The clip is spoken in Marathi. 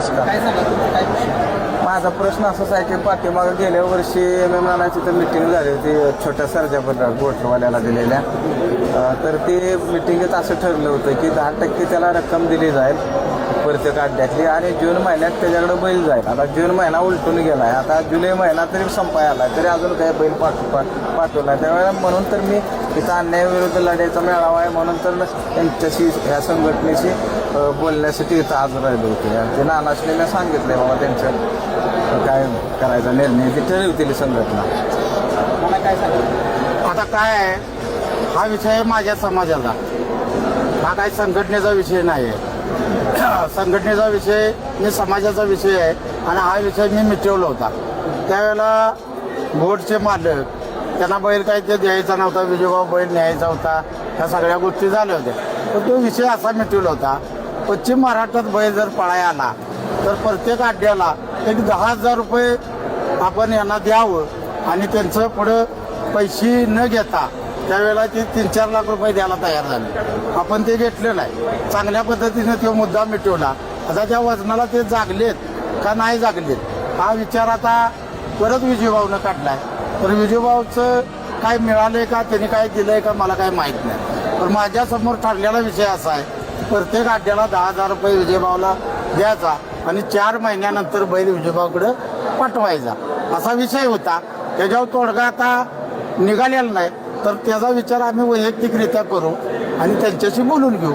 नमस्कार. काय सांगा तुमचं काय विषय? माझा प्रश्न असाच आहे की पाठीमागं गेल्या वर्षी नानाची तर मिटिंग झाली होती छोट्या सर्जापत्रात गोठरवाल्याला दिलेल्या. तर ते मिटिंगेत असं ठरलं होतं की 10% त्याला रक्कम दिली जाईल प्रत्येक अड्ड्यातली आणि जून महिन्यात त्याच्याकडे बैल जाईल. आता जून महिना उलटून गेला आहे, आता जुलै महिना तरी संपाय आला तरी अजून काही बैल पाठवला. त्यावेळेला म्हणून तर मी इथं अन्यायाविरुद्ध लढायचा मेळावा आहे म्हणून तर त्यांच्याशी ह्या संघटनेशी बोलण्यासाठी इथं आज राहिलो होते. ते नानाशने मी सांगितलं बाबा त्यांचं काय करायचा निर्णय ते ठरवतील संघटना. मला काय सांगा? आता काय आहे, हा विषय माझ्या समाजाचा, हा काही संघटनेचा विषय नाही आहे. संघटनेचा विषय मी समाजाचा विषय आहे आणि हा विषय मी मिटवला होता. त्यावेळेला बोर्डचे मालक त्यांना बैल काही ते द्यायचा नव्हता, विजयभाऊ बैल न्यायचा होता, ह्या सगळ्या गोष्टी झाल्या होत्या. तर तो विषय असा मिटवला होता, पश्चिम महाराष्ट्रात बैल जर पळायला आला तर प्रत्येक अड्ड्याला एक 10,000 रुपये आपण यांना द्यावं आणि त्यांचं पुढं पैसे न घेता त्यावेळेला ते 3-4 लाख रुपये द्यायला तयार झाले. आपण ते घेतलेलं नाही. चांगल्या पद्धतीने तो मुद्दा मिटवला. आता त्या वजनाला ते जागलेत का नाही जागलेत हा विचार आता परत विजयभाऊनं काढलाय. तर विजयभाऊचं काय मिळालंय का, त्यांनी काय दिलंय का मला काय माहीत नाही. पण माझ्यासमोर ठरलेला विषय असा आहे, प्रत्येक अड्ड्याला 10,000 रुपये विजयभाऊला द्यायचा आणि 4 महिन्यानंतर बैल विजयभाऊकडे पाठवायचा असा विषय होता. त्याच्यावर तोडगा आता निघालेला नाही. तर त्याचा विचार आम्ही वैयक्तिकरित्या करू आणि त्यांच्याशी बोलून घेऊ.